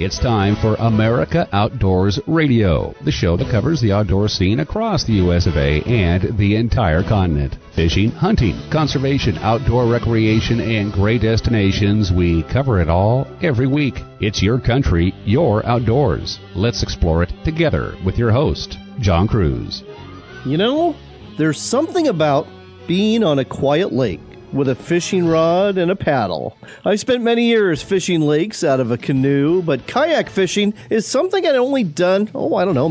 It's time for America Outdoors Radio, the show that covers the outdoor scene across the U.S. of A. and the entire continent. Fishing, hunting, conservation, outdoor recreation, and great destinations, we cover it all every week. It's your country, your outdoors. Let's explore it together with your host, John Kruse. You know, there's something about being on a quiet lake with a fishing rod and a paddle. I spent many years fishing lakes out of a canoe, but kayak fishing is something I'd only done,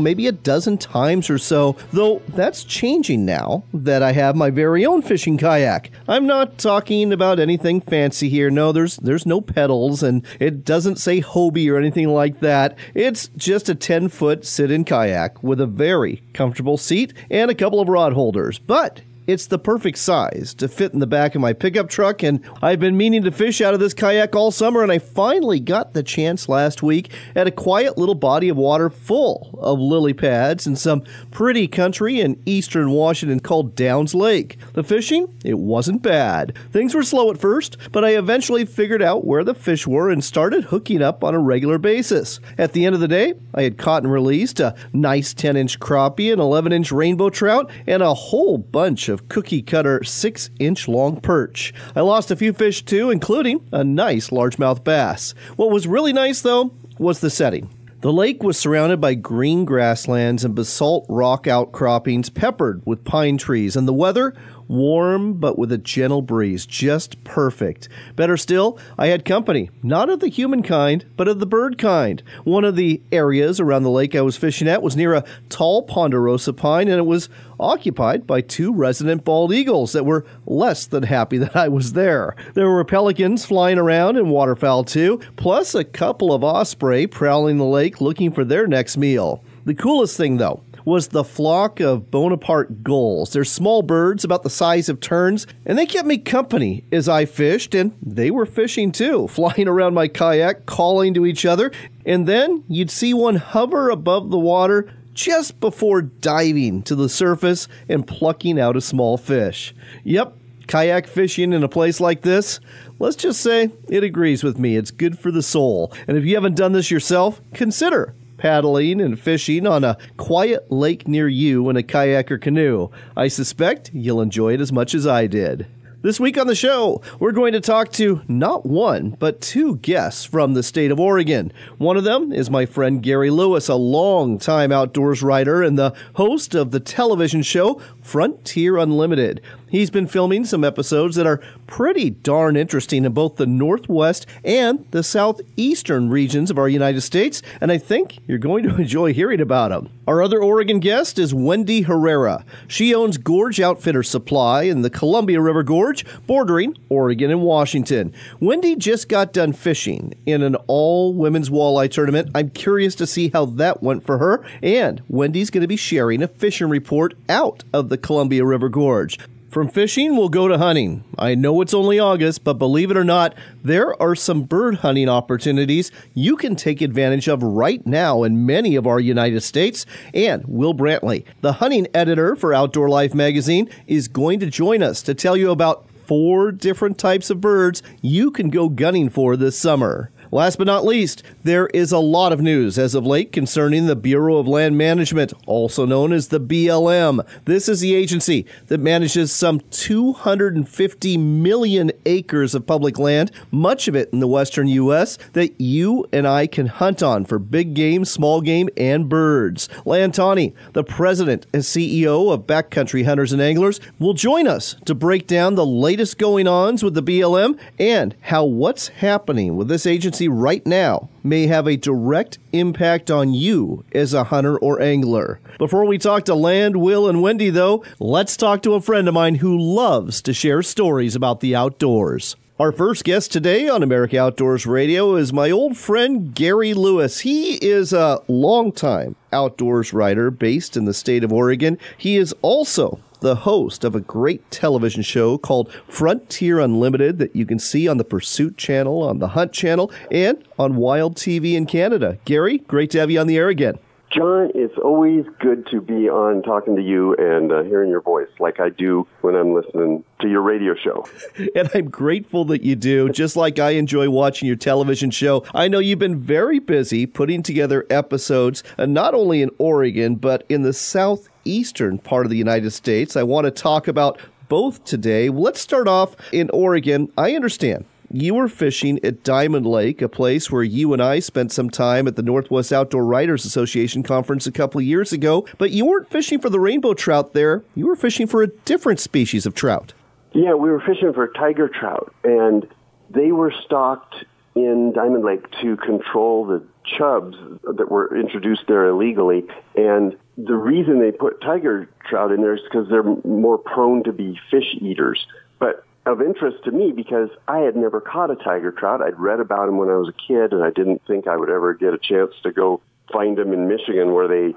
maybe a dozen times or so, though that's changing now that I have my very own fishing kayak. I'm not talking about anything fancy here. No, there's no pedals, and it doesn't say Hobie or anything like that. It's just a 10-foot sit-in kayak with a very comfortable seat and a couple of rod holders, but it's the perfect size to fit in the back of my pickup truck, and I've been meaning to fish out of this kayak all summer, and I finally got the chance last week at a quiet little body of water full of lily pads and some pretty country in eastern Washington called Downs Lake. The fishing, it wasn't bad. Things were slow at first, but I eventually figured out where the fish were and started hooking up on a regular basis. At the end of the day, I had caught and released a nice 10-inch crappie, an 11-inch rainbow trout, and a whole bunch of cookie cutter 6-inch long perch. I lost a few fish too, including a nice largemouth bass. What was really nice though was the setting. The lake was surrounded by green grasslands and basalt rock outcroppings peppered with pine trees, and the weather warm but with a gentle breeze, just perfect. Better still, I had company, not of the human kind, but of the bird kind. One of the areas around the lake I was fishing at was near a tall ponderosa pine, and it was occupied by 2 resident bald eagles that were less than happy that I was there. There were pelicans flying around and waterfowl too, plus a couple of osprey prowling the lake looking for their next meal. The coolest thing though was the flock of Bonaparte gulls. They're small birds about the size of terns, and they kept me company as I fished, and they were fishing too, flying around my kayak, calling to each other, and then you'd see one hover above the water just before diving to the surface and plucking out a small fish. Yep, kayak fishing in a place like this, let's just say it agrees with me. It's good for the soul. And if you haven't done this yourself, consider paddling and fishing on a quiet lake near you in a kayak or canoe. I suspect you'll enjoy it as much as I did. This week on the show, we're going to talk to not one, but 2 guests from the state of Oregon. One of them is my friend Gary Lewis, a longtime outdoors writer and the host of the television show Frontier Unlimited. He's been filming some episodes that are pretty darn interesting in both the northwest and the southeastern regions of our United States, and I think you're going to enjoy hearing about them. Our other Oregon guest is Wendy Hererra. She owns Gorge Outfitters Supply in the Columbia River Gorge, bordering Oregon and Washington. Wendy just got done fishing in an all-women's walleye tournament. I'm curious to see how that went for her, and Wendy's going to be sharing a fishing report out of the Columbia River Gorge. From fishing, we'll go to hunting. I know it's only August, but believe it or not, there are some bird hunting opportunities you can take advantage of right now in many of our United States. And Will Brantley, the hunting editor for Outdoor Life magazine, is going to join us to tell you about 4 different types of birds you can go gunning for this summer. Last but not least, there is a lot of news as of late concerning the Bureau of Land Management, also known as the BLM. This is the agency that manages some 250 million acres of public land, much of it in the western U.S., that you and I can hunt on for big game, small game, and birds. Land Tawney, the president and CEO of Backcountry Hunters and Anglers, will join us to break down the latest going-ons with the BLM and how what's happening with this agency right now may have a direct impact on you as a hunter or angler. Before we talk to Land, Will, and Wendy, though, let's talk to a friend of mine who loves to share stories about the outdoors. Our first guest today on America Outdoors Radio is my old friend Gary Lewis. He is a longtime outdoors writer based in the state of Oregon. He is also the host of a great television show called Frontier Unlimited that you can see on the Pursuit Channel, on the Hunt Channel, and on Wild TV in Canada. Gary, great to have you on the air again. John, it's always good to be on talking to you and hearing your voice like I do when I'm listening to your radio show. And I'm grateful that you do, just like I enjoy watching your television show. I know you've been very busy putting together episodes, not only in Oregon, but in the southeastern part of the United States. I want to talk about both today. Let's start off in Oregon. I understand you were fishing at Diamond Lake, a place where you and I spent some time at the Northwest Outdoor Writers Association conference a couple of years ago, but you weren't fishing for the rainbow trout there. You were fishing for a different species of trout. Yeah, we were fishing for tiger trout, and they were stocked in Diamond Lake to control the chubs that were introduced there illegally. And the reason they put tiger trout in there is because they're more prone to be fish eaters. But of interest to me, because I had never caught a tiger trout. I'd read about them when I was a kid, and I didn't think I would ever get a chance to go find them in Michigan, where they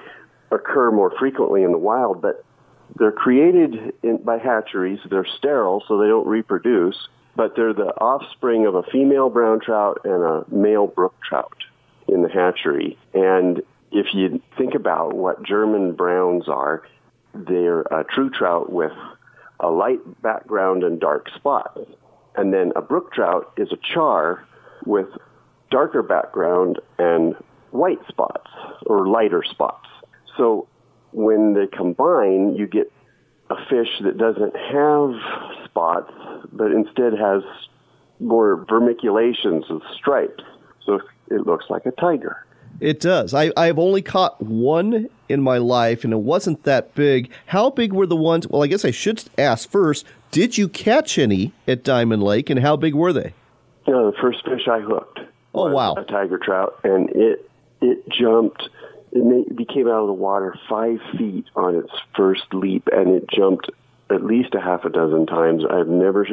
occur more frequently in the wild. But they're created by hatcheries. They're sterile, so they don't reproduce, but they're the offspring of a female brown trout and a male brook trout in the hatchery. And if you think about what German browns are, they're a true trout with a light background and dark spots. And then a brook trout is a char with darker background and white spots or lighter spots. So when they combine, you get a fish that doesn't have spots, but instead has more vermiculations of stripes. So it looks like a tiger. It does. I've only caught one in my life, and it wasn't that big. How big were the ones? Well, I guess I should ask first, did you catch any at Diamond Lake, and how big were they? The first fish I hooked was a tiger trout, and it jumped. It came out of the water 5 feet on its first leap, and it jumped at least a half a dozen times. I've never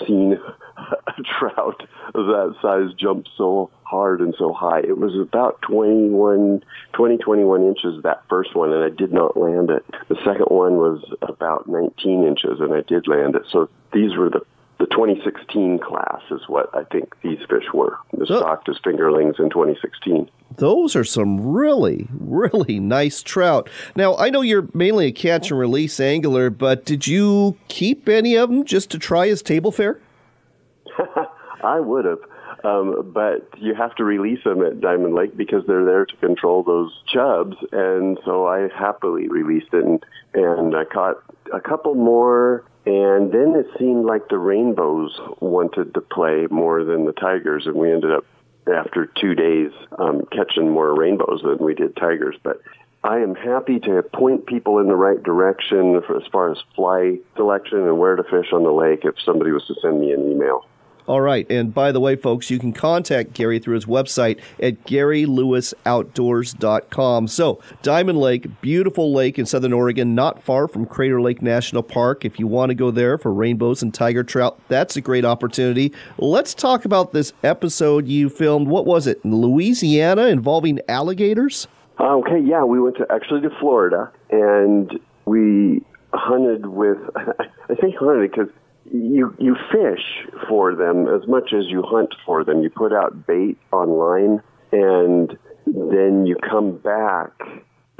seen a trout of that size jump so hard and so high. It was about 21 inches, that first one, and I did not land it. The second one was about 19 inches, and I did land it. So these were the 2016 class is what I think these fish were. They're stocked as fingerlings in 2016. Those are some really, really nice trout. Now, I know you're mainly a catch and release angler, but did you keep any of them just to try as table fare? I would have. But you have to release them at Diamond Lake because they're there to control those chubs. And so I happily released it, and I caught a couple more. And then it seemed like the rainbows wanted to play more than the tigers. And we ended up, after 2 days, catching more rainbows than we did tigers. But I am happy to point people in the right direction as far as fly selection and where to fish on the lake if somebody was to send me an email. All right. And by the way, folks, you can contact Gary through his website at GaryLewisOutdoors.com. So, Diamond Lake, beautiful lake in southern Oregon, not far from Crater Lake National Park. If you want to go there for rainbows and tiger trout, that's a great opportunity. Let's talk about this episode you filmed. What was it, in Louisiana, involving alligators? Okay, yeah. We went to Florida, and we hunted with, I say hunted because you fish for them as much as you hunt for them. You put out bait online, and then you come back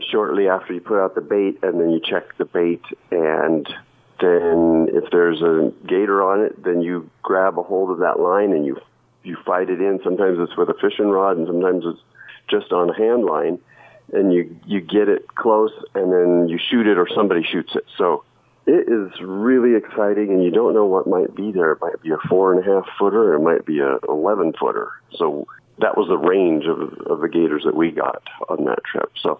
shortly after you put out the bait, and then you check the bait, and then if there's a gator on it, then you grab a hold of that line and you fight it in. Sometimes it's with a fishing rod, and sometimes it's just on a hand line, and you get it close, and then you shoot it or somebody shoots it. So it is really exciting, and you don't know what might be there. It might be a 4.5 footer, or it might be a 11 footer. So that was the range of the gators that we got on that trip. So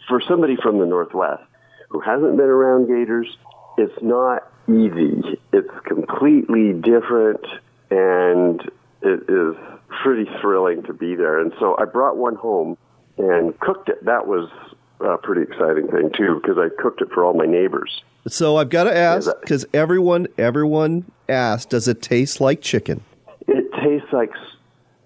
for somebody from the Northwest who hasn't been around gators, it's not easy. It's completely different, and it is pretty thrilling to be there. And so I brought one home and cooked it. That was a pretty exciting thing, too, because I cooked it for all my neighbors. So I've got to ask, because everyone asked, does it taste like chicken? It tastes like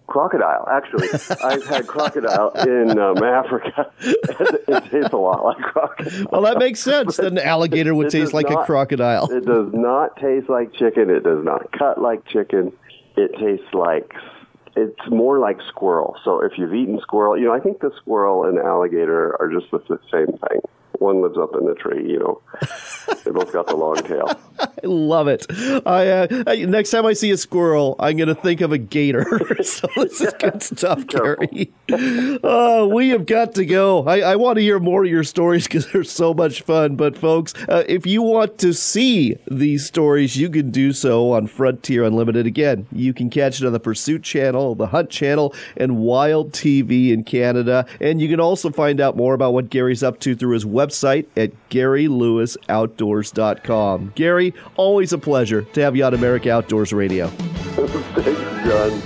crocodile, actually. I've had crocodile in Africa. It tastes a lot like crocodile. Well, that makes sense. Then an alligator would taste like a crocodile. It does not taste like chicken. It does not cut like chicken. It tastes like it's more like squirrel. So if you've eaten squirrel, I think the squirrel and alligator are just the same thing. One lives up in the tree, They both got the long tail. I love it. Next time I see a squirrel, I'm going to think of a gator. So this is good stuff, Gary. We have got to go. I want to hear more of your stories because they're so much fun. But folks, if you want to see these stories, you can do so on Frontier Unlimited. Again, you can catch it on the Pursuit Channel, the Hunt Channel, and Wild TV in Canada. And you can also find out more about what Gary's up to through his website at GaryLewisOutdoors.com. Gary, always a pleasure to have you on America Outdoors Radio. Thanks, John.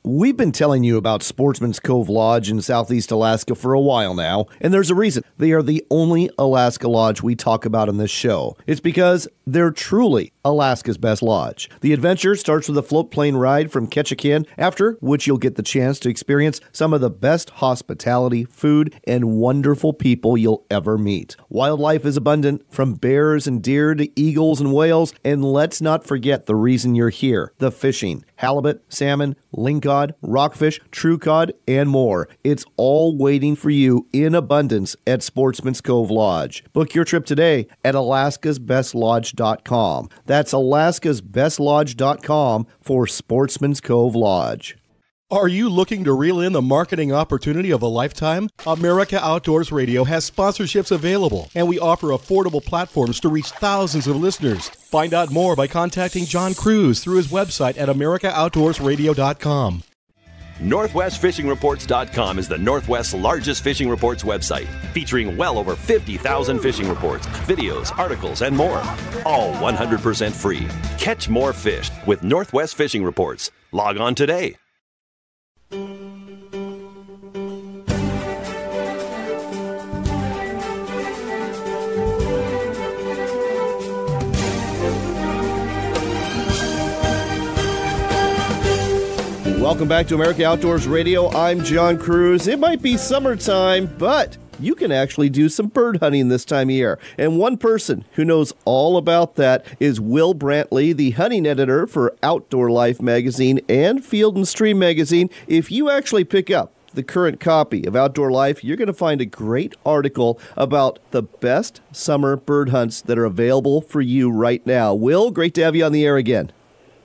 We've been telling you about Sportsman's Cove Lodge in Southeast Alaska for a while now, and there's a reason. They are the only Alaska lodge we talk about in this show. It's because they're truly Alaska's best lodge. The adventure starts with a float plane ride from Ketchikan, after which you'll get the chance to experience some of the best hospitality, food, and wonderful people you'll ever meet. Wildlife is abundant, from bears and deer to eagles and whales, and let's not forget the reason you're here, the fishing. Halibut, salmon, lingcod, rockfish, true cod, and more. It's all waiting for you in abundance at Sportsman's Cove Lodge. Book your trip today at alaskasbestlodge.com. That's alaskasbestlodge.com for Sportsman's Cove Lodge. Are you looking to reel in the marketing opportunity of a lifetime? America Outdoors Radio has sponsorships available, and we offer affordable platforms to reach thousands of listeners. Find out more by contacting John Kruse through his website at AmericaOutdoorsRadio.com. NorthwestFishingReports.com is the Northwest's largest fishing reports website, featuring well over 50,000 fishing reports, videos, articles, and more. All 100% free. Catch more fish with Northwest Fishing Reports. Log on today. Welcome back to America Outdoors Radio. I'm John Kruse. It might be summertime, but you can actually do some bird hunting this time of year. And one person who knows all about that is Will Brantley, the hunting editor for Outdoor Life magazine and Field and Stream magazine. If you actually pick up the current copy of Outdoor Life, you're going to find a great article about the best summer bird hunts that are available for you right now. Will, great to have you on the air again.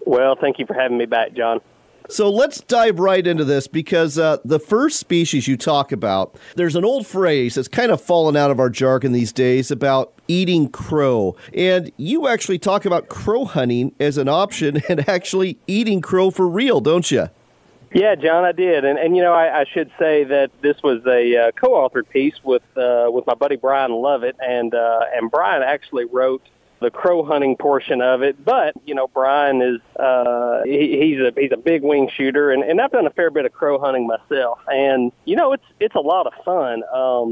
Well, thank you for having me back, John. So let's dive right into this because the first species you talk about, there's an old phrase that's kind of fallen out of our jargon these days about eating crow. And you actually talk about crow hunting as an option and actually eating crow for real, don't you? Yeah, John, I did. And I should say that this was a co-authored piece with my buddy Brian Lovett. And Brian actually wrote the crow hunting portion of it, but Brian is he's a big wing shooter, and I've done a fair bit of crow hunting myself, and it's a lot of fun.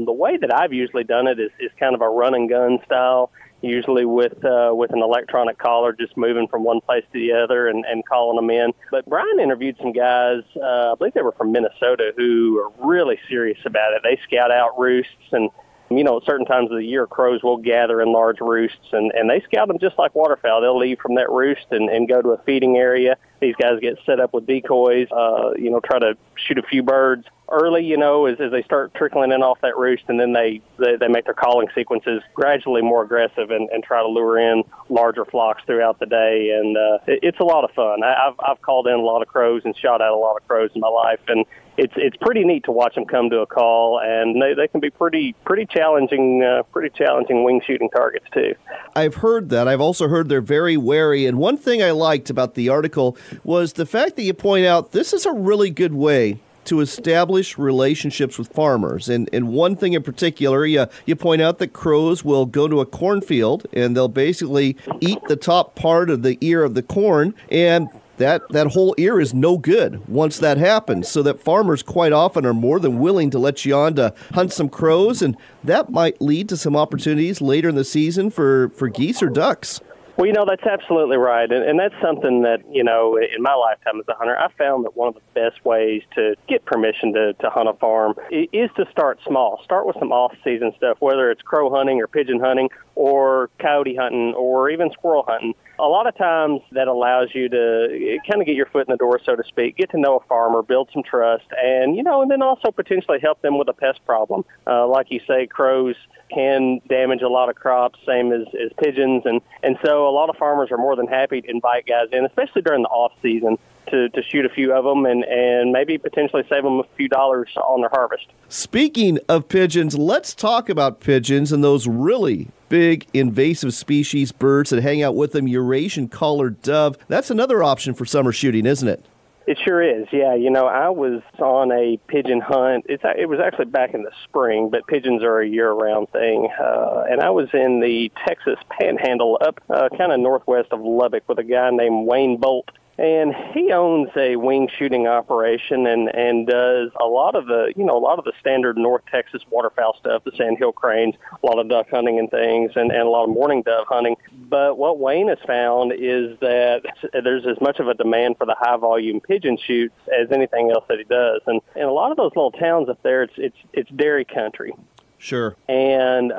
The way that I've usually done it is kind of a run and gun style, usually with an electronic collar, just moving from one place to the other and calling them in. But Brian interviewed some guys, I believe they were from Minnesota, who are really serious about it. They scout out roosts, and at certain times of the year, crows will gather in large roosts, and they scout them just like waterfowl. They'll leave from that roost and go to a feeding area. These guys get set up with decoys, try to shoot a few birds early, as they start trickling in off that roost, and then they make their calling sequences gradually more aggressive and try to lure in larger flocks throughout the day. And it's a lot of fun. I've called in a lot of crows and shot at a lot of crows in my life, and it's pretty neat to watch them come to a call, and they can be pretty challenging wing shooting targets too. I've heard that. I've also heard they're very wary, and one thing I liked about the article was the fact that you point out this is a really good way to establish relationships with farmers. And one thing in particular, you point out that crows will go to a cornfield and they'll basically eat the top part of the ear of the corn, and that whole ear is no good once that happens, so that farmers quite often are more than willing to let you on to hunt some crows, and that might lead to some opportunities later in the season for geese or ducks. Well, that's absolutely right. And that's something that, in my lifetime as a hunter, I found that one of the best ways to get permission to hunt a farm is to start small. Start with some off-season stuff, whether it's crow hunting or pigeon hunting or coyote hunting or even squirrel hunting. A lot of times that allows you to kind of get your foot in the door, so to speak, get to know a farmer, build some trust, and then also potentially help them with a pest problem. Like you say, crows can damage a lot of crops, same as pigeons. And so a lot of farmers are more than happy to invite guys in, especially during the off-season, to shoot a few of them and maybe potentially save them a few dollars on their harvest. Speaking of pigeons, let's talk about pigeons and those really big invasive species birds that hang out with them, Eurasian collared dove. That's another option for summer shooting, isn't it? It sure is, yeah. I was on a pigeon hunt. It was actually back in the spring, but pigeons are a year-round thing. And I was in the Texas Panhandle up kind of northwest of Lubbock with a guy named Wayne Bolt. And he owns a wing shooting operation and does a lot of the standard North Texas waterfowl stuff, the sandhill cranes, a lot of duck hunting and things, and a lot of mourning dove hunting. But what Wayne has found is that there's as much of a demand for the high-volume pigeon shoots as anything else that he does. And a lot of those little towns up there, it's dairy country. Sure. And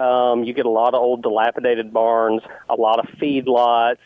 you get a lot of old dilapidated barns, a lot of feedlots,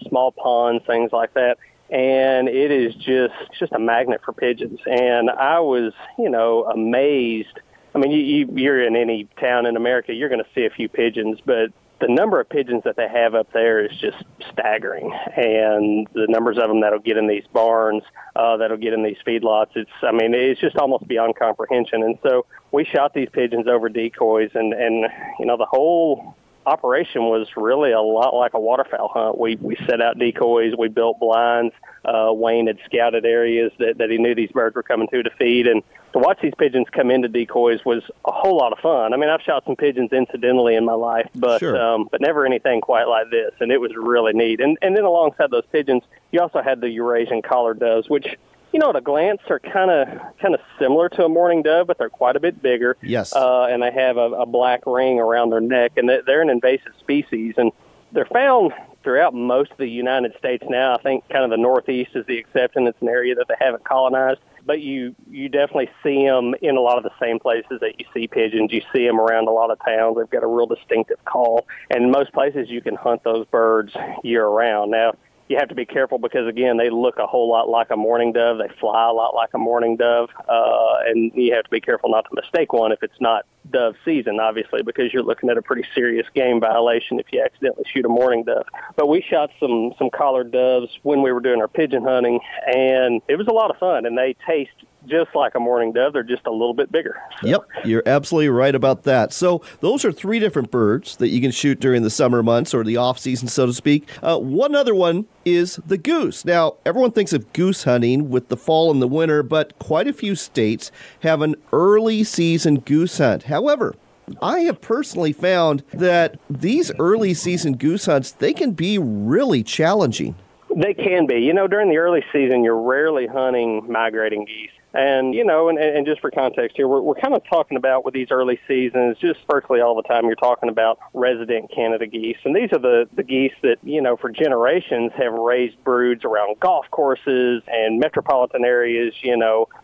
small ponds, things like that. And it is just a magnet for pigeons. And I was, amazed. I mean, you're in any town in America, you're going to see a few pigeons, but the number of pigeons that they have up there is just staggering. And the numbers of them that'll get in these barns, that'll get in these feedlots, it's just almost beyond comprehension. And so we shot these pigeons over decoys, and the whole operation was really a lot like a waterfowl hunt. We set out decoys, we built blinds. Wayne had scouted areas that he knew these birds were coming to feed, and to watch these pigeons come into decoys was a whole lot of fun. I mean, I've shot some pigeons incidentally in my life, but sure. But never anything quite like this, and it was really neat. And then alongside those pigeons, you also had the Eurasian collared doves, which at a glance are kind of similar to a mourning dove, but they're quite a bit bigger. Yes. And they have a black ring around their neck, and they're an invasive species, and they're found throughout most of the United States now. I think kind of the Northeast is the exception. It's an area that they haven't colonized. But you definitely see them in a lot of the same places that you see pigeons. You see them around a lot of towns. They've got a real distinctive call. And in most places, you can hunt those birds year-round. Now, you have to be careful because, again, they look a whole lot like a mourning dove. They fly a lot like a mourning dove. And you have to be careful not to mistake one if it's not dove season, obviously, because you're looking at a pretty serious game violation if you accidentally shoot a mourning dove. But we shot some collared doves when we were doing our pigeon hunting, and it was a lot of fun, and they taste just like a mourning dove. They're just a little bit bigger. So. Yep, you're absolutely right about that. So those are three different birds that you can shoot during the summer months or the off-season, so to speak. One other one is the goose. Now, everyone thinks of goose hunting with the fall and the winter, but quite a few states have an early season goose hunt. However, I have personally found that these early season goose hunts, they can be really challenging. They can be. During the early season, you're rarely hunting migrating geese. And, and just for context here, we're kind of talking about with these early seasons, just virtually all the time you're talking about resident Canada geese. And these are the geese that, for generations have raised broods around golf courses and metropolitan areas,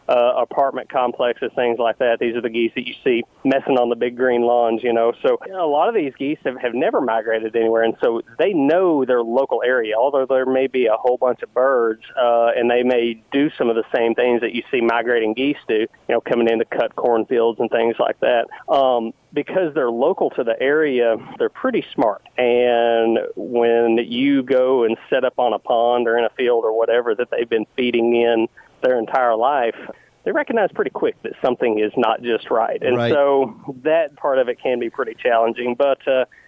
apartment complexes, things like that. These are the geese that you see messing on the big green lawns, So a lot of these geese have never migrated anywhere, and so they know their local area, although there may be a whole bunch of birds, and they may do some of the same things that you see migrating geese do, coming in to cut cornfields and things like that. Because they're local to the area, they're pretty smart. And when you go and set up on a pond or in a field or whatever that they've been feeding in their entire life, they recognize pretty quick that something is not just right. And so that part of it can be pretty challenging, but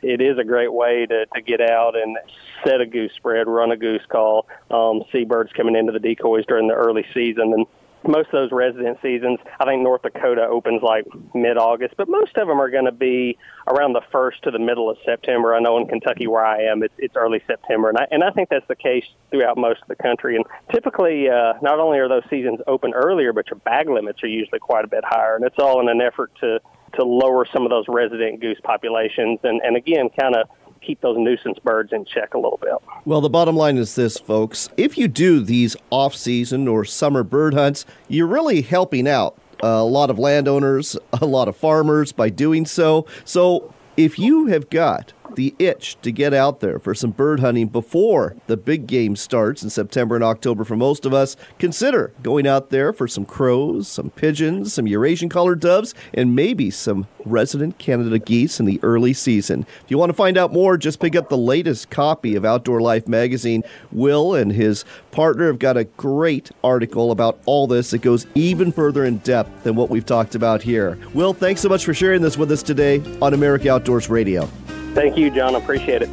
it is a great way to get out and set a goose spread, run a goose call, see birds coming into the decoys during the early season. And most of those resident seasons, I think North Dakota opens like mid-August, but most of them are going to be around the 1st to the middle of September. I know in Kentucky where I am, it's early September, and I think that's the case throughout most of the country. And typically, not only are those seasons open earlier, but your bag limits are usually quite a bit higher, and it's all in an effort to lower some of those resident goose populations and again, kind of keep those nuisance birds in check a little bit. Well, the bottom line is this, folks. If you do these off-season or summer bird hunts, you're really helping out a lot of landowners, a lot of farmers by doing so. So if you have got the itch to get out there for some bird hunting before the big game starts in September and October for most of us, consider going out there for some crows, some pigeons, some Eurasian colored doves, and maybe some resident Canada geese in the early season. If you want to find out more, just pick up the latest copy of Outdoor Life magazine. Will and his partner have got a great article about all this that goes even further in depth than what we've talked about here. Will, thanks so much for sharing this with us today on America Outdoors Radio. Thank you, John. I appreciate it.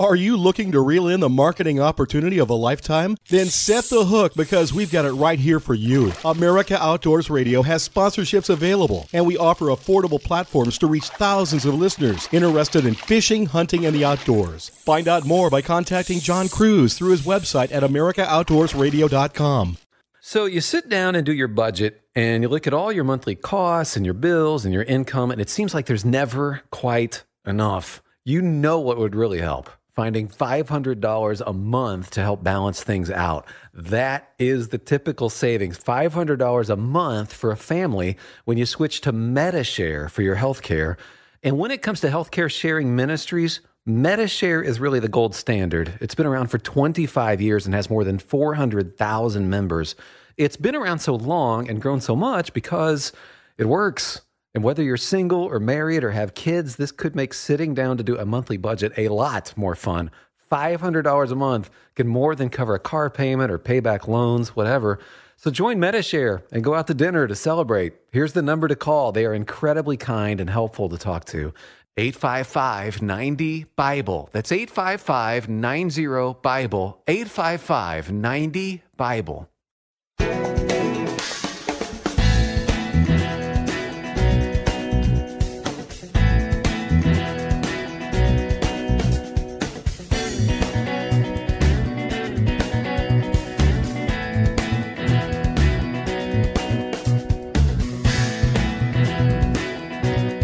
Are you looking to reel in the marketing opportunity of a lifetime? Then set the hook, because we've got it right here for you. America Outdoors Radio has sponsorships available, and we offer affordable platforms to reach thousands of listeners interested in fishing, hunting, and the outdoors. Find out more by contacting John Kruse through his website at americaoutdoorsradio.com. So you sit down and do your budget, and you look at all your monthly costs and your bills and your income, and it seems like there's never quite enough. You know what would really help? Finding $500 a month to help balance things out. That is the typical savings, $500 a month for a family when you switch to MediShare for your health care. And when it comes to healthcare sharing ministries, MediShare is really the gold standard. It's been around for 25 years and has more than 400,000 members. It's been around so long and grown so much because it works. And whether you're single or married or have kids, this could make sitting down to do a monthly budget a lot more fun. $500 a month can more than cover a car payment or pay back loans, whatever. So join MediShare and go out to dinner to celebrate. Here's the number to call. They are incredibly kind and helpful to talk to. 855-90-BIBLE. That's 855-90-BIBLE. 855-90-BIBLE.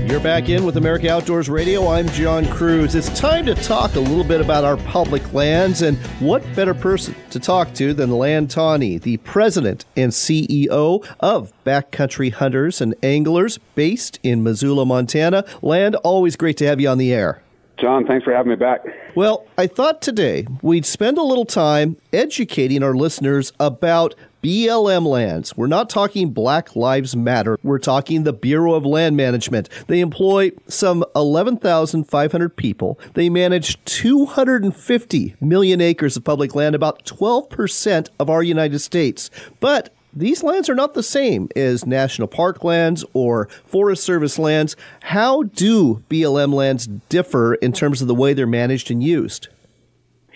You're back in with America Outdoors Radio. I'm John Kruse. It's time to talk a little bit about our public lands, and what better person to talk to than Land Tawney, the president and CEO of Backcountry Hunters and Anglers based in Missoula, Montana. Land, always great to have you on the air. John, thanks for having me back. Well, I thought today we'd spend a little time educating our listeners about BLM lands. We're not talking Black Lives Matter. We're talking the Bureau of Land Management. They employ some 11,500 people. They manage 250 million acres of public land, about 12% of our United States. But these lands are not the same as national park lands or Forest Service lands. How do BLM lands differ in terms of the way they're managed and used?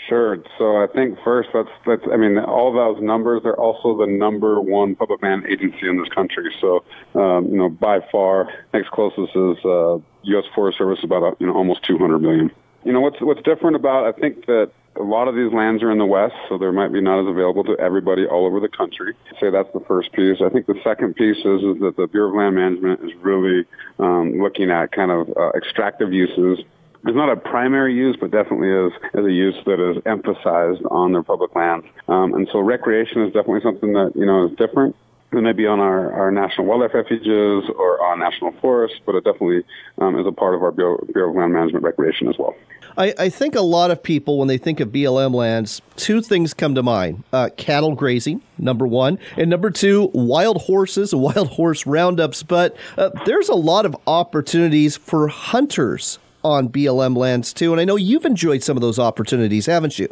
Sure. So I think first, all those numbers are also the number one public land agency in this country. So, by far, next closest is U.S. Forest Service, about almost 200 million. What's different about, I think that a lot of these lands are in the West, so there might be not as available to everybody all over the country. I'd say that's the first piece. I think the second piece is that the Bureau of Land Management is really looking at kind of extractive uses. It's not a primary use, but definitely is a use that is emphasized on their public lands. And so recreation is definitely something that, is different than maybe on our national wildlife refuges or on national forests, but it definitely is a part of our Bureau of Land Management recreation as well. I think a lot of people, when they think of BLM lands, two things come to mind. Cattle grazing, number one, and number two, wild horses and wild horse roundups. But there's a lot of opportunities for hunters on BLM lands too, and I know you've enjoyed some of those opportunities, haven't you?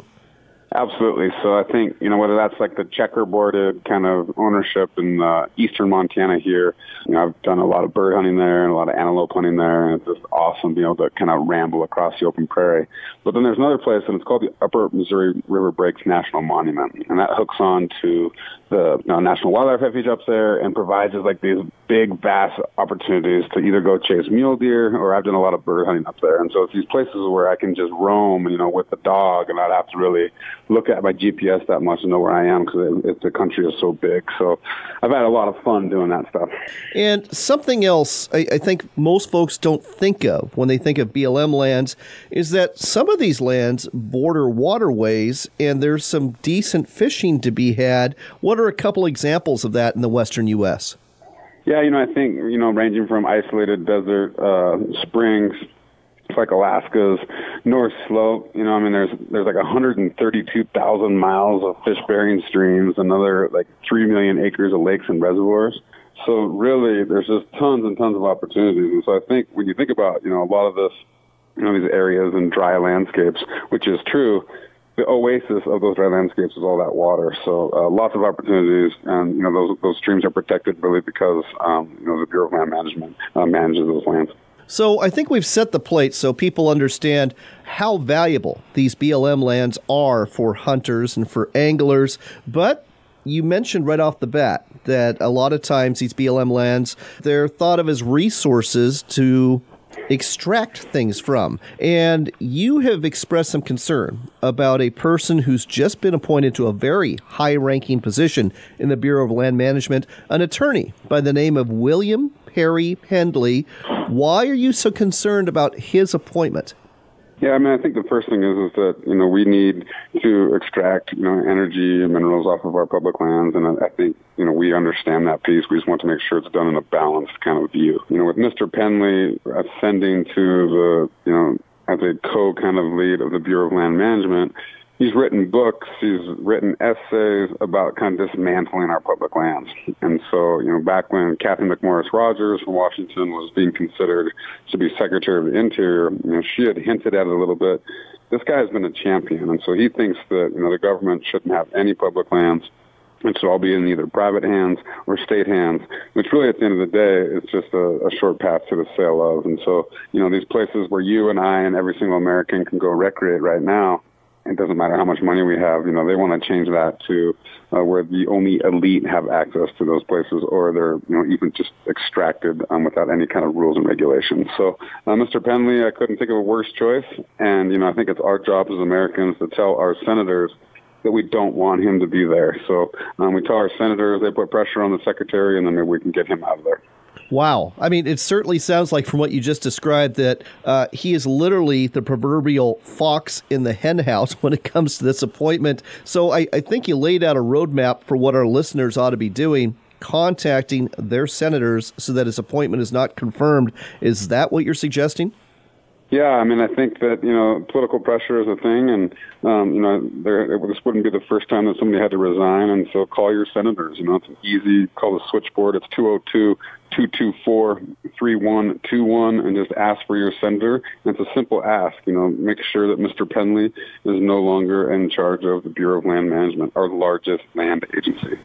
Absolutely. So I think, whether that's like the checkerboarded kind of ownership in eastern Montana here, I've done a lot of bird hunting there and a lot of antelope hunting there, and it's just awesome being able to kind of ramble across the open prairie. But then there's another place, and it's called the Upper Missouri River Breaks National Monument, and that hooks on to the National Wildlife Refuge up there and provides us like these big, vast opportunities to either go chase mule deer, or I've done a lot of bird hunting up there. And so it's these places where I can just roam, with the dog, and not have to really look at my GPS that much to know where I am, because the country is so big. So I've had a lot of fun doing that stuff. And something else I think most folks don't think of when they think of BLM lands is that some of these lands border waterways, and there's some decent fishing to be had. What are a couple examples of that in the western U.S.? Yeah, I think, ranging from isolated desert springs, like Alaska's North Slope, there's like 132,000 miles of fish-bearing streams, another like 3 million acres of lakes and reservoirs. So really, there's just tons and tons of opportunities. And so I think when you think about, a lot of this, these areas and dry landscapes, which is true, the oasis of those dry landscapes is all that water. So lots of opportunities, and those streams are protected really because the Bureau of Land Management manages those lands. So I think we've set the plate so people understand how valuable these BLM lands are for hunters and for anglers. But you mentioned right off the bat that a lot of times these BLM lands, they're thought of as resources to extract things from. And you have expressed some concern about a person who's just been appointed to a very high-ranking position in the Bureau of Land Management, an attorney by the name of William Perry Pendley. Why are you so concerned about his appointment? Yeah, I think the first thing is that, we need to extract, energy and minerals off of our public lands. And I think, we understand that piece. We just want to make sure it's done in a balanced kind of view. With Mr. Pendley ascending to the, as a co-kind of lead of the Bureau of Land Management, he's written books, he's written essays about kind of dismantling our public lands. And so, back when Kathy McMorris Rogers from Washington was being considered to be Secretary of the Interior, she had hinted at it a little bit. This guy has been a champion, and so he thinks that, the government shouldn't have any public lands. It should all be in either private hands or state hands, which really at the end of the day is just a short path to the sale of. And so, these places where you and I and every single American can go recreate right now, it doesn't matter how much money we have, they want to change that to where the only elite have access to those places, or they're, even just extracted without any kind of rules and regulations. So, Mr. Pendley, I couldn't think of a worse choice. And, I think it's our job as Americans to tell our senators that we don't want him to be there. So we tell our senators, they put pressure on the secretary, and then maybe we can get him out of there. Wow. It certainly sounds like from what you just described that he is literally the proverbial fox in the hen house when it comes to this appointment. So I think you laid out a roadmap for what our listeners ought to be doing, contacting their senators so that his appointment is not confirmed. Is that what you're suggesting? Yeah, I think that, political pressure is a thing, and, this wouldn't be the first time that somebody had to resign, and so call your senators. It's an easy, call the switchboard. It's 202-224-3121, and just ask for your senator. And it's a simple ask, make sure that Mr. Pendley is no longer in charge of the Bureau of Land Management, our largest land agency.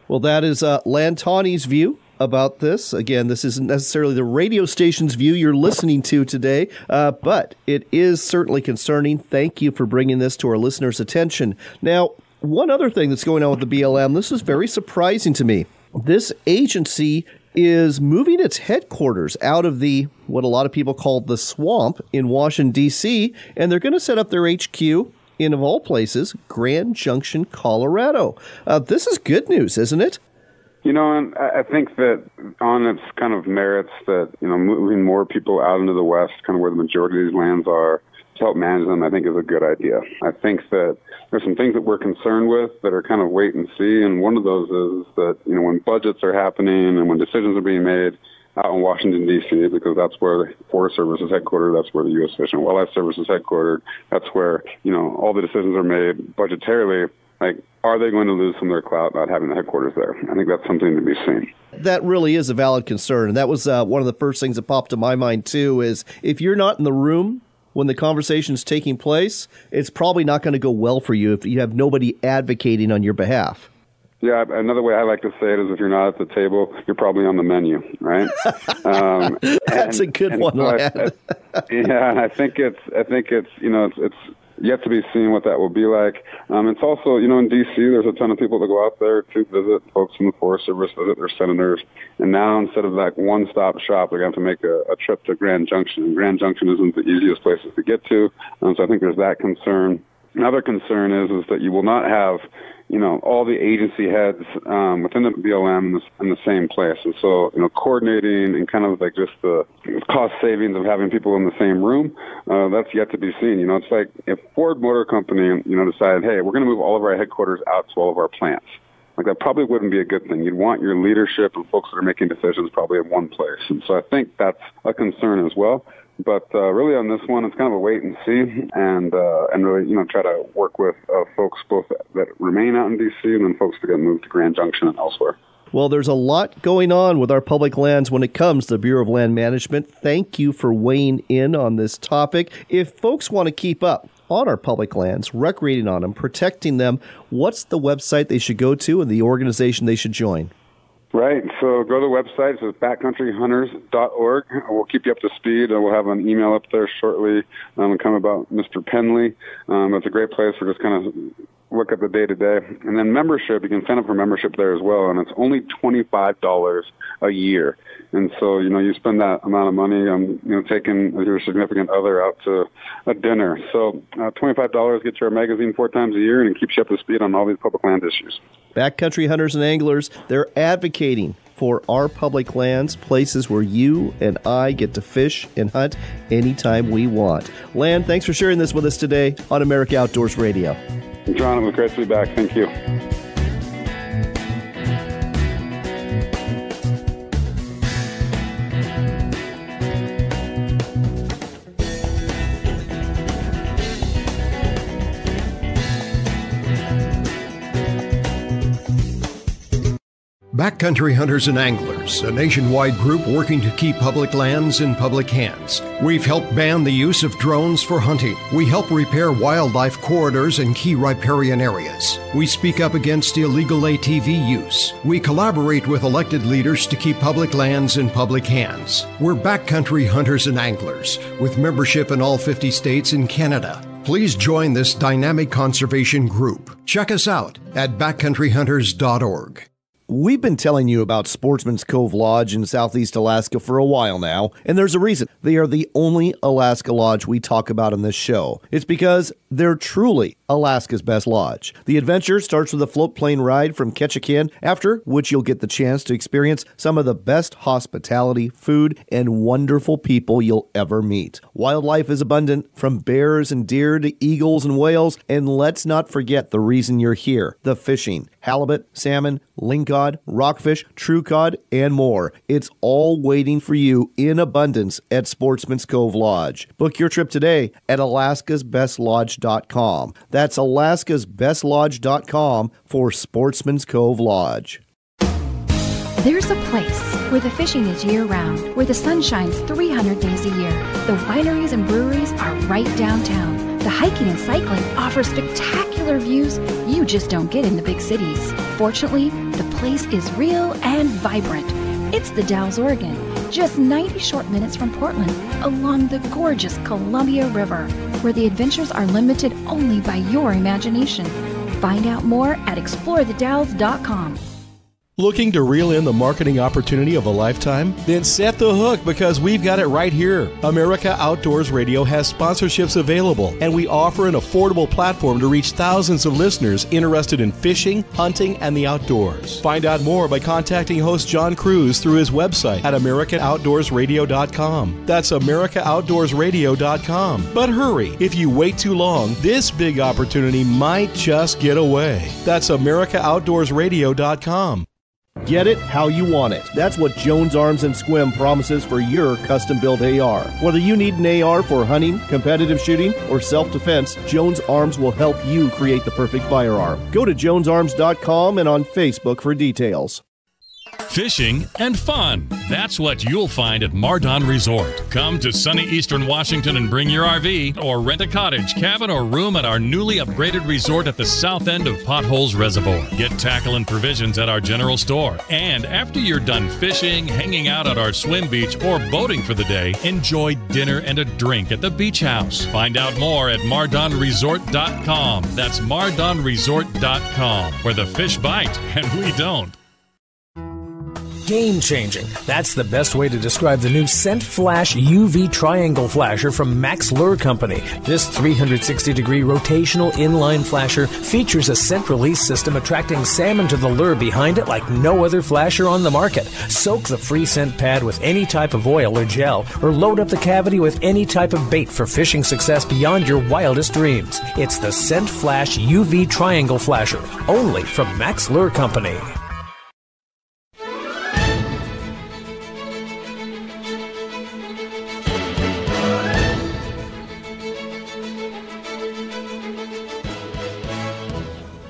Well, that is Land Tawney's view about this. Again, this isn't necessarily the radio station's view you're listening to today, but it is certainly concerning. Thank you for bringing this to our listeners' attention. Now, one other thing that's going on with the BLM, this is very surprising to me. This agency is moving its headquarters out of what a lot of people call the swamp in Washington, D.C., and they're going to set up their HQ in, of all places, Grand Junction, Colorado. This is good news, isn't it? And I think that on its kind of merits that, moving more people out into the West, kind of where the majority of these lands are, to help manage them, I think is a good idea. I think that there's some things that we're concerned with that are kind of wait and see, and one of those is that, when budgets are happening and when decisions are being made out in Washington, D.C., because that's where the Forest Service is headquartered, that's where the U.S. Fish and Wildlife Service is headquartered, that's where, all the decisions are made budgetarily. Like, are they going to lose some of their clout not having the headquarters there? I think that's something to be seen. That really is a valid concern. And that was one of the first things that popped to my mind, too, is if you're not in the room when the conversation is taking place, it's probably not going to go well for you if you have nobody advocating on your behalf. Yeah, another way I like to say it is if you're not at the table, you're probably on the menu, right? That's a good one, lad. Yeah, I think it's yet to be seen what that will be like. It's also, in D.C., there's a ton of people that go out there to visit folks in the Forest Service, visit their senators. And now, instead of that one-stop shop, they're going to have to make a trip to Grand Junction. And Grand Junction isn't the easiest places to get to. So I think there's that concern. Another concern is that you will not have, all the agency heads within the BLM in the same place. And so, coordinating and kind of like just the cost savings of having people in the same room, that's yet to be seen. It's like if Ford Motor Company, decided, hey, we're going to move all of our headquarters out to all of our plants. Like, that probably wouldn't be a good thing. You'd want your leadership and folks that are making decisions probably in one place. And so I think that's a concern as well. But really on this one, it's kind of a wait and see, and really, try to work with folks both that remain out in D.C. and then folks that get moved to Grand Junction and elsewhere. Well, there's a lot going on with our public lands when it comes to the Bureau of Land Management. Thank you for weighing in on this topic. If folks want to keep up on our public lands, recreating on them, protecting them, what's the website they should go to and the organization they should join? Right. So go to the website. It's backcountryhunters.org. We'll keep you up to speed. We'll have an email up there shortly and come about Mr. Penley. It's a great place for just kind of look at the day-to-day. And then membership, you can sign up for membership there as well, and it's only $25 a year. And so, you spend that amount of money on, taking your significant other out to a dinner. So $25 gets you our magazine 4 times a year, and it keeps you up to speed on all these public land issues. Backcountry hunters and anglers, they're advocating for our public lands, places where you and I get to fish and hunt anytime we want. Land, thanks for sharing this with us today on America Outdoors Radio. John, it was great to be back. Thank you. Backcountry Hunters and Anglers, a nationwide group working to keep public lands in public hands. We've helped ban the use of drones for hunting. We help repair wildlife corridors in key riparian areas. We speak up against illegal ATV use. We collaborate with elected leaders to keep public lands in public hands. We're Backcountry Hunters and Anglers, with membership in all 50 states and Canada. Please join this dynamic conservation group. Check us out at backcountryhunters.org. We've been telling you about Sportsman's Cove Lodge in Southeast Alaska for a while now, and there's a reason. They are the only Alaska lodge we talk about in this show. It's because they're truly Alaska's best lodge. The adventure starts with a float plane ride from Ketchikan, after which you'll get the chance to experience some of the best hospitality, food, and wonderful people you'll ever meet. Wildlife is abundant, from bears and deer to eagles and whales, and let's not forget the reason you're here, the fishing. Halibut, salmon, lingcod, rockfish, true cod, and more. It's all waiting for you in abundance at Sportsman's Cove Lodge. Book your trip today at alaskasbestlodge.com. That's alaskasbestlodge.com for Sportsman's Cove Lodge. There's a place where the fishing is year-round, where the sun shines 300 days a year. The wineries and breweries are right downtown. The hiking and cycling offer spectacular views you just don't get in the big cities. Fortunately, the place is real and vibrant. It's the Dalles, Oregon, just 90 short minutes from Portland, along the gorgeous Columbia River, where the adventures are limited only by your imagination. Find out more at explorethedalles.com. Looking to reel in the marketing opportunity of a lifetime? Then set the hook, because we've got it right here. America Outdoors Radio has sponsorships available, and we offer an affordable platform to reach thousands of listeners interested in fishing, hunting, and the outdoors. Find out more by contacting host John Kruse through his website at AmericaOutdoorsRadio.com. That's AmericaOutdoorsRadio.com. But hurry, if you wait too long, this big opportunity might just get away. That's AmericaOutdoorsRadio.com. Get it how you want it. That's what Jones Arms and Squim promises for your custom-built AR. Whether you need an AR for hunting, competitive shooting, or self-defense, Jones Arms will help you create the perfect firearm. Go to jonesarms.com and on Facebook for details. fishing, and fun. That's what you'll find at Mardon Resort. Come to sunny eastern Washington and bring your RV or rent a cottage, cabin, or room at our newly upgraded resort at the south end of Potholes Reservoir. Get tackle and provisions at our general store. And after you're done fishing, hanging out at our swim beach, or boating for the day, enjoy dinner and a drink at the beach house. Find out more at mardonresort.com. That's mardonresort.com, where the fish bite and we don't. Game-changing. That's the best way to describe the new Scent Flash UV Triangle Flasher from Max Lure Company. This 360-degree rotational inline flasher features a scent release system attracting salmon to the lure behind it like no other flasher on the market. Soak the free scent pad with any type of oil or gel, or load up the cavity with any type of bait for fishing success beyond your wildest dreams. It's the Scent Flash UV Triangle Flasher, only from Max Lure Company.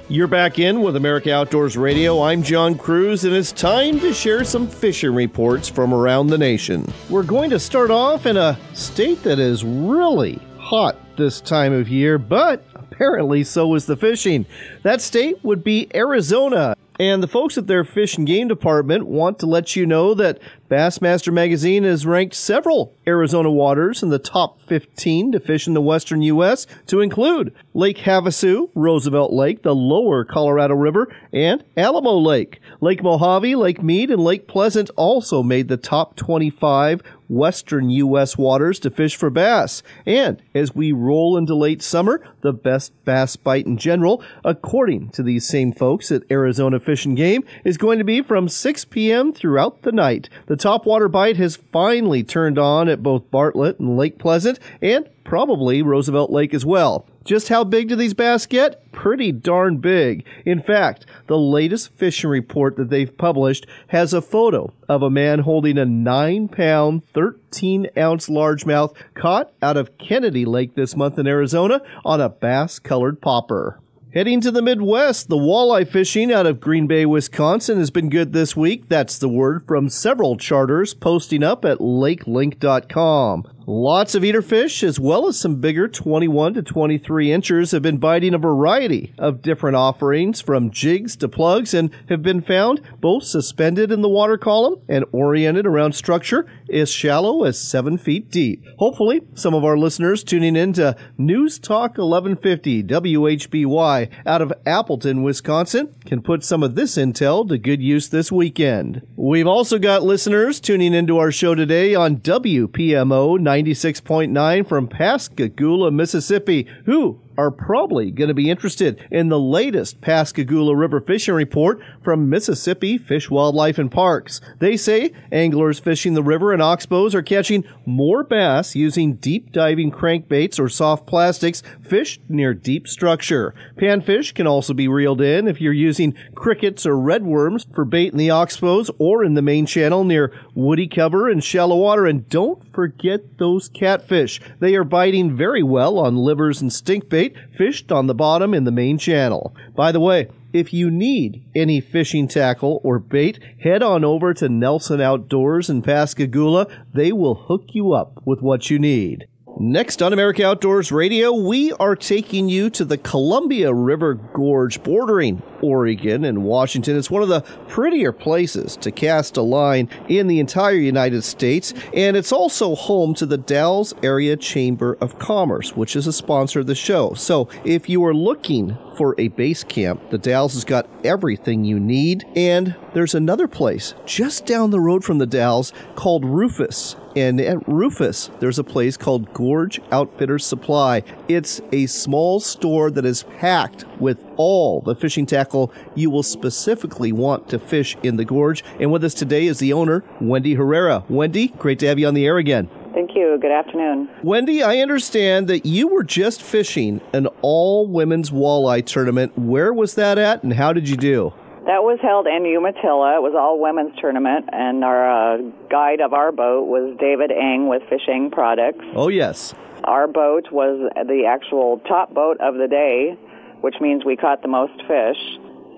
You're back in with America Outdoors Radio. I'm John Kruse, and it's time to share some fishing reports from around the nation. We're going to start off in a state that is really hot this time of year, but apparently so is the fishing. That state would be Arizona. And the folks at their Fish and Game Department want to let you know that Bassmaster Magazine has ranked several Arizona waters in the top 15 to fish in the western U.S., to include Lake Havasu, Roosevelt Lake, the lower Colorado River, and Alamo Lake. Lake Mojave, Lake Mead, and Lake Pleasant also made the top 25 western U.S. waters to fish for bass. And as we roll into late summer, the best bass bite in general, according to these same folks at Arizona Fish and Game, is going to be from 6 p.m. throughout the night. The top water bite has finally turned on at both Bartlett and Lake Pleasant, and probably Roosevelt Lake as well. Just how big do these bass get? Pretty darn big. In fact, the latest fishing report that they've published has a photo of a man holding a 9-pound, 13-ounce largemouth caught out of Kennedy Lake this month in Arizona on a bass-colored popper. Heading to the Midwest, the walleye fishing out of Green Bay, Wisconsin has been good this week. That's the word from several charters posting up at lakelink.com. Lots of eater fish, as well as some bigger 21 to 23 inchers, have been biting a variety of different offerings, from jigs to plugs, and have been found both suspended in the water column and oriented around structure as shallow as 7 feet deep. Hopefully, some of our listeners tuning in to News Talk 1150 WHBY out of Appleton, Wisconsin, can put some of this intel to good use this weekend. We've also got listeners tuning into our show today on WPMO 96.9 from Pascagoula, Mississippi, who are probably going to be interested in the latest Pascagoula River fishing report from Mississippi Fish, Wildlife, and Parks. They say anglers fishing the river and oxbows are catching more bass using deep diving crankbaits or soft plastics fished near deep structure. Panfish can also be reeled in if you're using crickets or redworms for bait in the oxbows or in the main channel near woody cover and shallow water. And don't forget those catfish. They are biting very well on livers and stinkbait fished on the bottom in the main channel. By the way, if you need any fishing tackle or bait, head on over to Nelson Outdoors in Pascagoula. They will hook you up with what you need. Next on America Outdoors Radio, we are taking you to the Columbia River Gorge bordering Oregon and Washington. It's one of the prettier places to cast a line in the entire United States, and it's also home to the Dalles Area Chamber of Commerce, which is a sponsor of the show. So if you are looking for a base camp, the Dalles has got everything you need. And there's another place just down the road from the Dalles called Rufus. And at Rufus, there's a place called Gorge Outfitters Supply. It's a small store that is packed with all the fishing tackle you will specifically want to fish in the gorge. And with us today is the owner, Wendy Hererra. Wendy, great to have you on the air again. Thank you. Good afternoon. Wendy, I understand that you were just fishing an all-women's walleye tournament. Where was that at, and how did you do? That was held in Umatilla. It was all women's tournament, and our guide of our boat was David Eng with Fishing Products. Oh, yes. Our boat was the actual top boat of the day, which means we caught the most fish.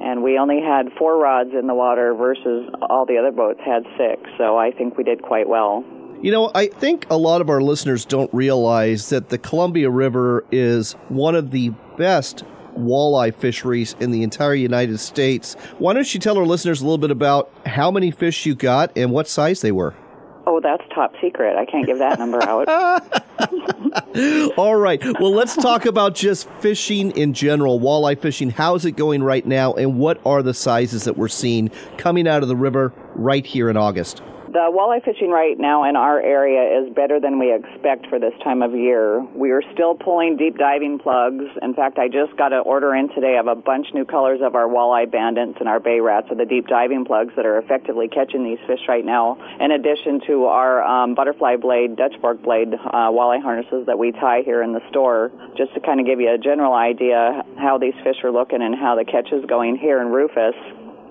And we only had 4 rods in the water versus all the other boats had 6. So I think we did quite well. You know, I think a lot of our listeners don't realize that the Columbia River is one of the best walleye fisheries in the entire United States. Why don't you tell our listeners a little bit about how many fish you got and what size they were? Oh, that's top secret. I can't give that number out. All right. Well, let's talk about just fishing in general, walleye fishing. How's it going right now, and what are the sizes that we're seeing coming out of the river right here in August? The walleye fishing right now in our area is better than we expect for this time of year. We are still pulling deep diving plugs. In fact, I just got an order in today of a bunch new colors of our walleye bandits and our bay rats, or the deep diving plugs that are effectively catching these fish right now, in addition to our butterfly blade, Dutch fork blade walleye harnesses that we tie here in the store, just to kind of give you a general idea how these fish are looking and how the catch is going here in Rufus.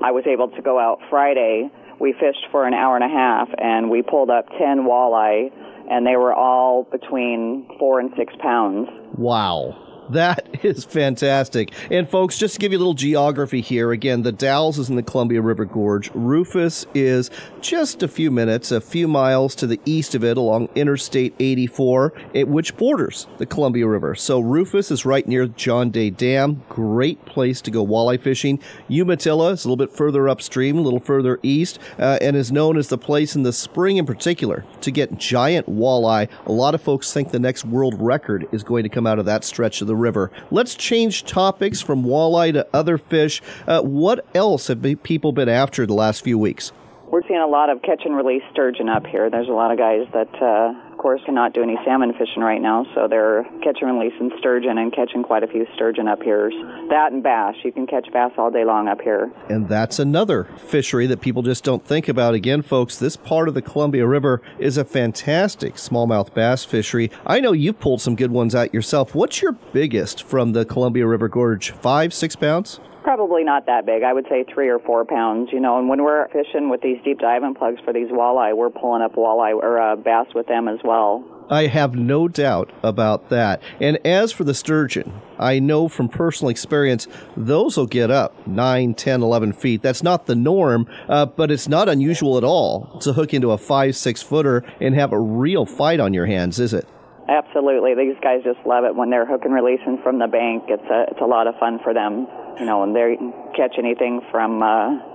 I was able to go out Friday. We fished for an hour and a half, and we pulled up 10 walleye, and they were all between 4 and 6 pounds. Wow. That is fantastic. And folks, just to give you a little geography here, again, the Dalles is in the Columbia River Gorge. Rufus is just a few miles to the east of it along Interstate 84, which borders the Columbia River. So Rufus is right near John Day Dam. Great place to go walleye fishing. Umatilla is a little bit further upstream, a little further east, and is known as the place in the spring in particular to get giant walleye. A lot of folks think the next world record is going to come out of that stretch of the river. Let's change topics from walleye to other fish. What else have people been after the last few weeks? We're seeing a lot of catch and release sturgeon up here. There's a lot of guys that, of course, cannot do any salmon fishing right now, so they're catching and releasing sturgeon and catching quite a few sturgeon up here. That and bass. You can catch bass all day long up here. And that's another fishery that people just don't think about. Again, folks, this part of the Columbia River is a fantastic smallmouth bass fishery. I know you've pulled some good ones out yourself. What's your biggest from the Columbia River Gorge? 5, 6 pounds? Probably not that big. I would say 3 or 4 pounds, and when we're fishing with these deep diving plugs for these walleye, we're pulling up walleye or bass with them as well. I have no doubt about that. And as for the sturgeon, I know from personal experience, those will get up 9, 10, 11 feet. That's not the norm, but it's not unusual at all to hook into a 5, 6 footer and have a real fight on your hands, is it? Absolutely. These guys just love it when they're hook and releasing from the bank. It's a lot of fun for them. And they catch anything from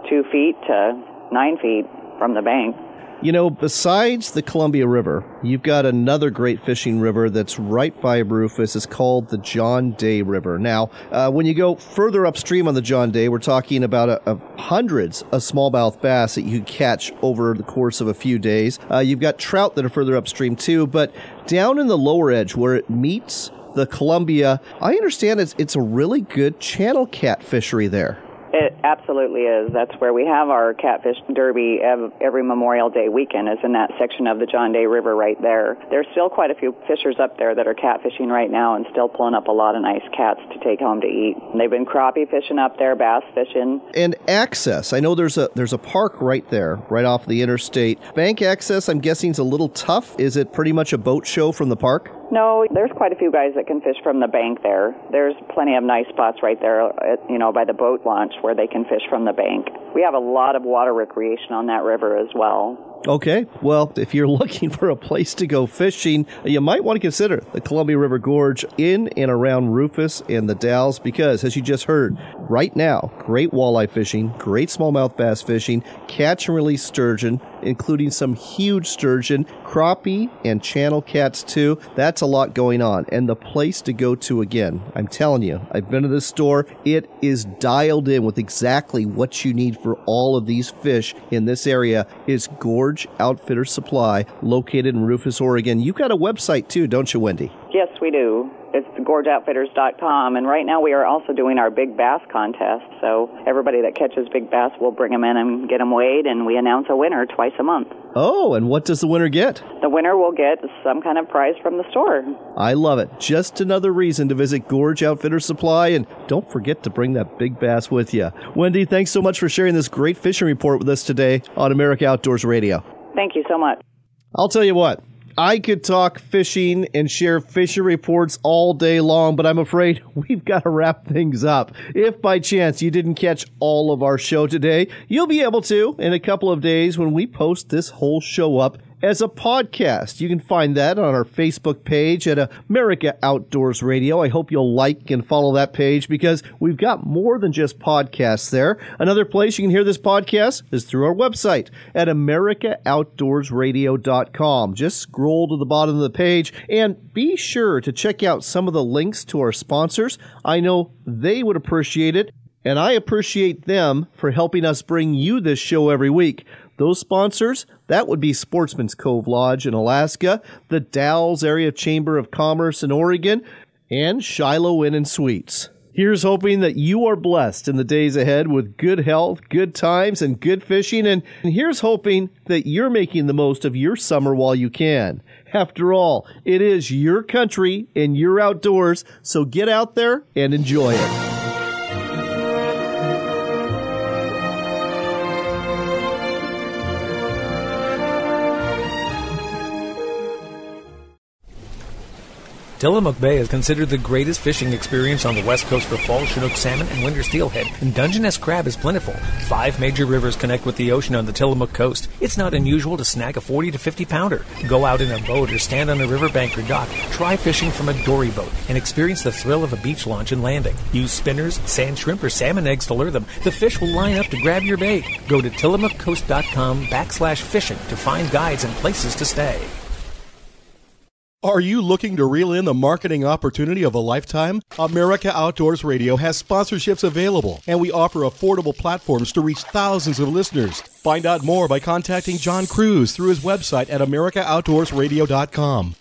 2 feet to 9 feet from the bank. Besides the Columbia River, you've got another great fishing river that's right by Rufus. It's called the John Day River. Now, when you go further upstream on the John Day, we're talking about hundreds of smallmouth bass that you catch over the course of a few days. You've got trout that are further upstream too, but down in the lower edge where it meets the Columbia, I understand it's a really good channel cat fishery there. It absolutely is. That's where we have our catfish derby every Memorial Day weekend, is in that section of the John Day River right there. There's still quite a few fishers up there that are catfishing right now and still pulling up a lot of nice cats to take home to eat. And they've been crappie fishing up there, bass fishing. And access. I know there's a park right there, right off the interstate. Bank access, I'm guessing, is a little tough. Is it pretty much a boat show from the park? No, there's quite a few guys that can fish from the bank there. There's plenty of nice spots right there, by the boat launch where they can fish from the bank. We have a lot of water recreation on that river as well. Okay, well, if you're looking for a place to go fishing, you might want to consider the Columbia River Gorge in and around Rufus and the Dalles, because, as you just heard, right now, great walleye fishing, great smallmouth bass fishing, catch and release sturgeon, including some huge sturgeon, crappie, and channel cats too. That's a lot going on, and the place to go to, again, I'm telling you, I've been to this store. It is dialed in with exactly what you need for all of these fish in this area. Is Gorge Outfitters Supply, located in Rufus, Oregon. You've got a website too, don't you, Wendy? Yes, we do. It's gorgeoutfitters.com, and right now we are also doing our big bass contest. So everybody that catches big bass, we'll bring them in and get them weighed, and we announce a winner twice a month. Oh, and what does the winner get? The winner will get some kind of prize from the store. I love it. Just another reason to visit Gorge Outfitters Supply, and don't forget to bring that big bass with you. Wendy, thanks so much for sharing this great fishing report with us today on America Outdoors Radio. Thank you so much. I'll tell you what. I could talk fishing and share fishing reports all day long, but I'm afraid we've got to wrap things up. If by chance you didn't catch all of our show today, you'll be able to in a couple of days when we post this whole show up as a podcast. You can find that on our Facebook page at America Outdoors Radio. I hope you'll like and follow that page because we've got more than just podcasts there. Another place you can hear this podcast is through our website at AmericaOutdoorsRadio.com. Just scroll to the bottom of the page and be sure to check out some of the links to our sponsors. I know they would appreciate it, and I appreciate them for helping us bring you this show every week. Those sponsors, that would be Sportsman's Cove Lodge in Alaska, the Dalles Area Chamber of Commerce in Oregon, and Shiloh Inn and Suites. Here's hoping that you are blessed in the days ahead with good health, good times, and good fishing. And here's hoping that you're making the most of your summer while you can. After all, it is your country and your outdoors, so get out there and enjoy it. Tillamook Bay is considered the greatest fishing experience on the west coast for fall Chinook salmon and winter steelhead, and Dungeness crab is plentiful. 5 major rivers connect with the ocean on the Tillamook coast. It's not unusual to snag a 40 to 50 pounder. Go out in a boat or stand on a riverbank or dock. Try fishing from a dory boat and experience the thrill of a beach launch and landing. Use spinners, sand shrimp, or salmon eggs to lure them. The fish will line up to grab your bait. Go to tillamookcoast.com/fishing to find guides and places to stay. Are you looking to reel in the marketing opportunity of a lifetime? America Outdoors Radio has sponsorships available, and we offer affordable platforms to reach thousands of listeners. Find out more by contacting John Kruse through his website at AmericaOutdoorsRadio.com.